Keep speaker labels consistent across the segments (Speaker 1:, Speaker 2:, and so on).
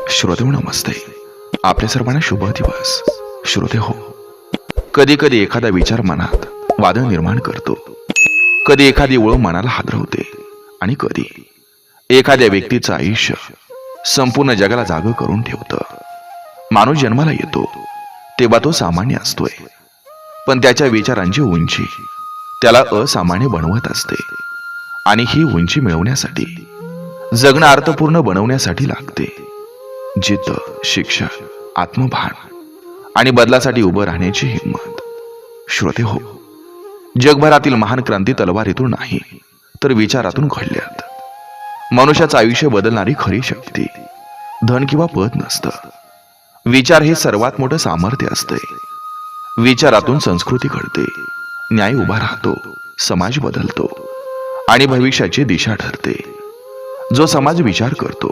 Speaker 1: श्रोतेहो नमस्ते. आपल्या सर्वांना शुभ दिवस. श्रोते हो, कधी कधी एखादा विचार मनात वादळ निर्माण करतो, कधी एखादी ओळ मनाला हादरवते, आणि कधी एखाद्या व्यक्तीचं आयुष्य संपूर्ण जगाला जागं करून ठेवतं. माणूस जन्माला येतो तेव्हा तो सामान्य असतोय, पण त्याच्या विचारांची उंची त्याला असामान्य बनवत असते. आणि ही उंची मिळवण्यासाठी, जगणं अर्थपूर्ण बनवण्यासाठी लागते जिद्द, शिक्षा, आत्मभान आणि बदलासाठी उभं राहण्याची हिंमत. श्रोते हो, जगभरातील महान क्रांती तलवारीतून नाही तर विचारातून घडल्यात. मनुष्याचं आयुष्य बदलणारी खरी शक्ती धन किंवा पद नसतं. विचार हे सर्वात मोठं सामर्थ्य असते. विचारातून संस्कृती घडते, न्याय उभा राहतो, समाज बदलतो आणि भविष्याची दिशा ठरते. जो समाज विचार करतो,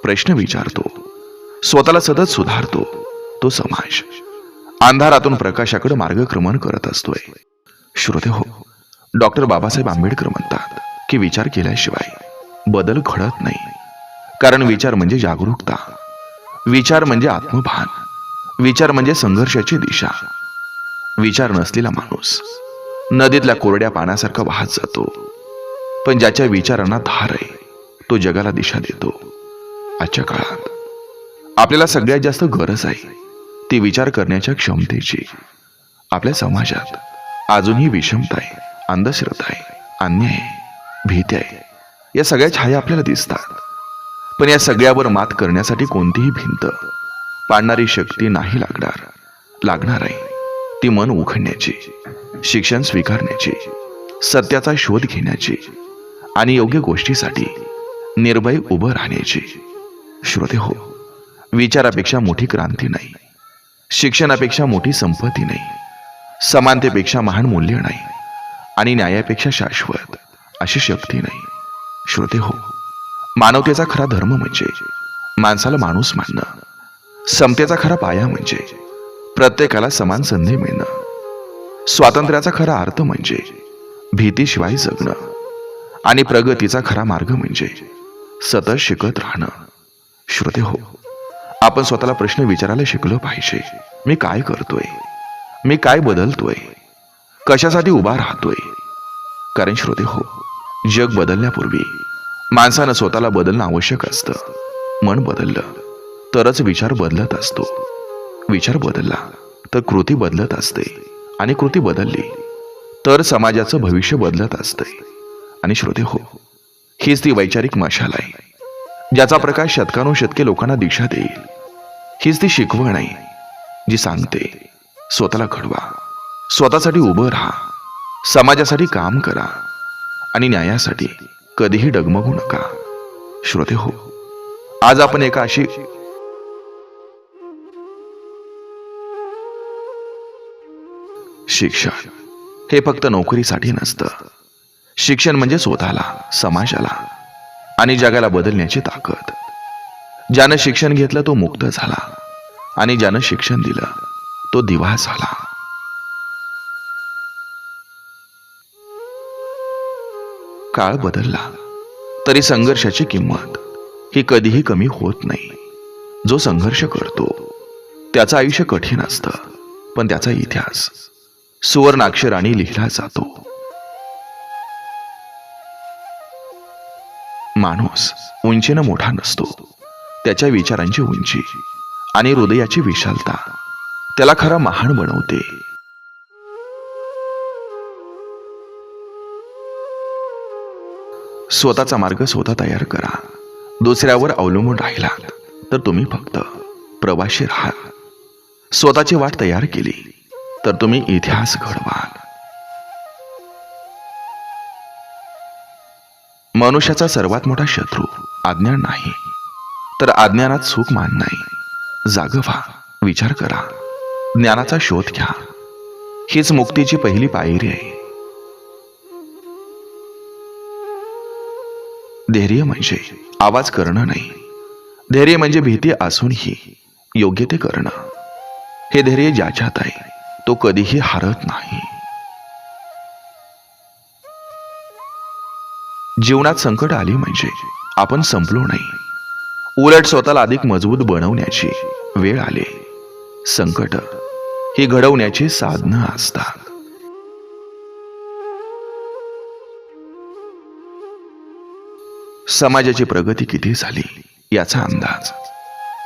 Speaker 1: प्रश्न विचारतो, स्वतःला सतत सुधारतो, तो समाज अंधारातून प्रकाशाकडे मार्गक्रमण करत असतोय. श्रोते हो, डॉक्टर बाबासाहेब आंबेडकर म्हणतात की विचार केल्याशिवाय बदल घडत नाही. कारण विचार म्हणजे जागरूकता, विचार म्हणजे आत्मभान, विचार म्हणजे संघर्षाची दिशा. विचार नसलेला माणूस नदीतल्या कोरड्या पाण्यासारखा वाहत जातो, पण ज्याच्या विचारांना धार आहे तो जगाला दिशा देतो. आजच्या काळात आपल्याला सगळ्यात जास्त गरज आहे ती विचार करण्याच्या क्षमतेची. आपल्या समाजात अजूनही विषमता आहे, अंधश्रद्धा आहे, अन्याय आहे, भीती आहे, या सगळ्या छाया आपल्याला दिसतात. पण या सगळ्यावर मात करण्यासाठी कोणतीही भिंत पाडणारी शक्ती नाही लागणार आहे ती मन उघडण्याची, शिक्षण स्वीकारण्याची, सत्याचा शोध घेण्याची आणि योग्य गोष्टीसाठी निर्भय उभं राहण्याची. श्रोते हो, विचारापेक्षा मोठी क्रांती नाही, शिक्षणापेक्षा मोठी संपत्ती नाही, समानतेपेक्षा महान मूल्य नाही आणि न्यायापेक्षा शाश्वत अशी शक्ती नाही. श्रोते हो, मानवतेचा खरा धर्म म्हणजे माणसाला माणूस मानणं. समतेचा खरा पाया म्हणजे प्रत्येकाला समान संधी मिळणं. स्वातंत्र्याचा खरा अर्थ म्हणजे भीतीशिवाय जगणं. आणि प्रगतीचा खरा मार्ग म्हणजे सतत शिकत राहणं. श्रोते हो, आपण स्वतःला प्रश्न विचारायला शिकलो पाहिजे. मी काय करतोय? मी काय बदलतोय? कशासाठी उभा राहतोय? कारण श्रोते हो, जग बदलण्यापूर्वी माणसानं स्वतःला बदलणं आवश्यक असतं. मन बदललं तरच विचार बदलत असतो, विचार बदलला तर कृती बदलत असते, आणि कृती बदलली तर समाजाचं भविष्य बदलत असते. आणि श्रोते हो, हीच ती वैचारिक मशाल आहे ज्याचा प्रकाश शतकानुशतके लोकांना दिशा देईल. हीच ती शिकवण आहे जी सांगते स्वतःला घडवा, स्वतःसाठी उभं राहा, समाजासाठी काम करा आणि न्यायासाठी कधीही डगमगू नका. श्रोते हो, आज आपण एका अशी शिक्षण हे फक्त नोकरीसाठी नसतं. शिक्षण म्हणजे स्वतःला, समाजाला आणि जगाला बदलण्याची ताकद. ज्यानं शिक्षण घेतलं तो मुक्त झाला, आणि ज्यानं शिक्षण दिलं तो दिवा झाला. काळ बदलला तरी संघर्षाची किंमत ही कधीही कमी होत नाही. जो संघर्ष करतो त्याचं आयुष्य कठीण असतं, पण त्याचा इतिहास सुवर्णाक्षराने लिहिला जातो. माणूस उंचीनं मोठा नसतो, त्याच्या विचारांची उंची आणि हृदयाची विशालता त्याला खरा महान बनवते. स्वतःचा मार्ग स्वतः तयार करा. दुसऱ्यावर अवलंबून राहिला तर तुम्ही फक्त प्रवासी राहाल. स्वतःची वाट तयार केली तर तुम्ही इतिहास घडवाल. मनुष्याचा सर्वात मोठा शत्रू अज्ञान नाही, तर अज्ञानात सुख मान नाही. जागं व्हा, विचार करा, ज्ञानाचा शोध घ्या. हीच मुक्तीची पहिली पायरी आहे. धैर्य म्हणजे आवाज करणं नाही, धैर्य म्हणजे भीती असूनही योग्य ते करणं. हे धैर्य ज्याच्यात आहे तो कधीही हारत नाही. जीवनात संकट आली म्हणजे आपण संपलो नाही, उलट स्वतःला अधिक मजबूत बनवण्याची वेळ आली. संकट ही घडवण्याची साधनं असतात. समाजाची प्रगती किती झाली याचा अंदाज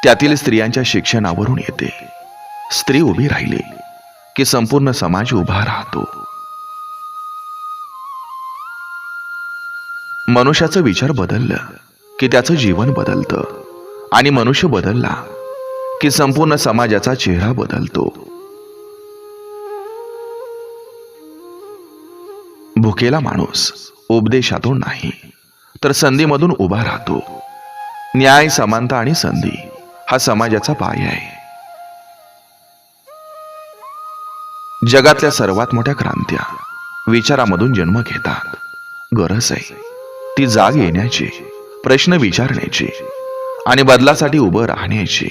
Speaker 1: त्यातील स्त्रियांच्या शिक्षणावरून येते. स्त्री उभी राहिली की संपूर्ण समाज उभा राहतो. मनुष्याचं विचार बदललं की त्याचं जीवन बदलतं, आणि मनुष्य बदलला की संपूर्ण समाजाचा चेहरा बदलतो. भुकेला माणूस उपदेशातून नाही तर संधीमधून उभा राहतो. न्याय, समानता आणि संधी हा समाजाचा पाया आहे. जगातल्या सर्वात मोठ्या क्रांत्या विचारामधून जन्म घेतात. गरज आहे ती जाग येण्याची, प्रश्न विचारण्याची आणि बदलासाठी उभं राहण्याची.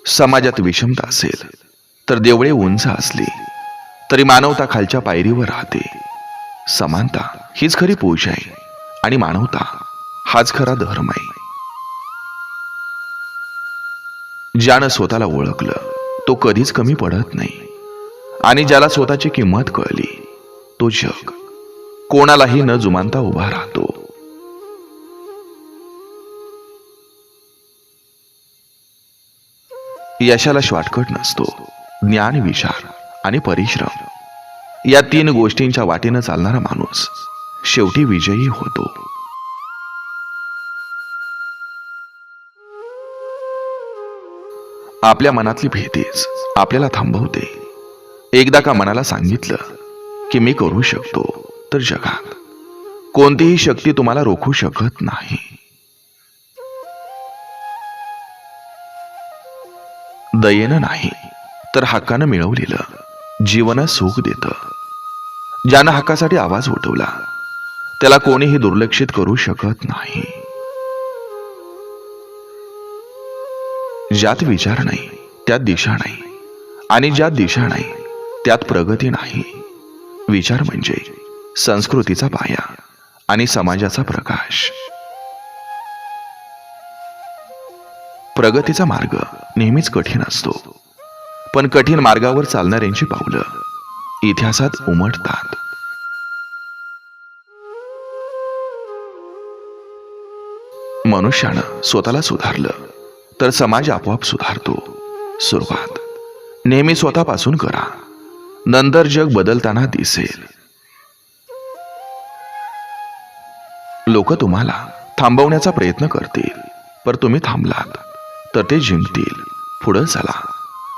Speaker 1: समाजात विषमता असेल तर देवळे उंच असली तरी मानवता खालच्या पायरीवर राहते. समानता हीच खरी पूजा आहे आणि मानवता हाच खरा धर्म आहे. ज्यानं स्वतःला ओळखलं तो कधीच कमी पडत नाही, आणि ज्याला स्वतःची किंमत कळली तो जग कोणालाही न जुमानता उभा राहतो. यशाला शॉर्टकट नसतो. ज्ञान, विचार आणि परिश्रम या 3 गोष्टींच्या वाटेनं चालणारा माणूस शेवटी विजयी होतो. आपल्या मनातली भीतीच आपल्याला थांबवते. एकदा का मनाला सांगितलं की मी करू शकतो, तर जगात कोणतीही शक्ती तुम्हाला रोखू शकत नाही. दयेनं नाही तर हक्कानं मिळवलेलं जीवन सुख देतं. ज्यानं हक्कासाठी आवाज उठवला त्याला कोणीही दुर्लक्षित करू शकत नाही. ज्यात विचार नाही त्यात दिशा नाही, आणि ज्यात दिशा नाही त्यात प्रगती नाही. विचार म्हणजे संस्कृतीचा पाया आणि समाजाचा प्रकाश. प्रगतीचा मार्ग नेहमीच कठीण असतो, पण कठीण मार्गावर चालणाऱ्यांची पावलं इतिहासात उमटतात. मनुष्यानं स्वतःला सुधारलं तर समाज आपोआप सुधारतो. सुरुवात नेहमी स्वतःपासून करा, नंतर जग बदलताना दिसेल. लोक तुम्हाला थांबवण्याचा प्रयत्न करतील, पण तुम्ही थांबलात तर ते जिंकतील. पुढे चला,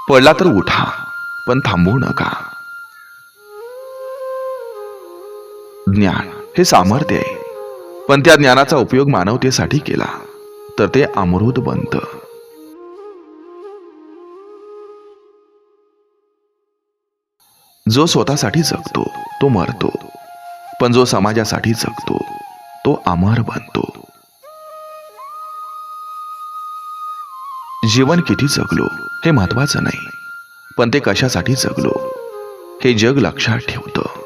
Speaker 1: पडला तर उठा, पण थांबवू नका. ज्ञान हे सामर्थ्य आहे, पण त्या ज्ञानाचा उपयोग मानवतेसाठी केला तर ते अमृत बनतं. जो स्वतःसाठी जगतो तो मरतो, पण जो समाजासाठी जगतो तो अमर बनतो. जीवन किती जगलो हे महत्वाचं नाही, पण ते कशासाठी जगलो हे जग लक्षात ठेवतं.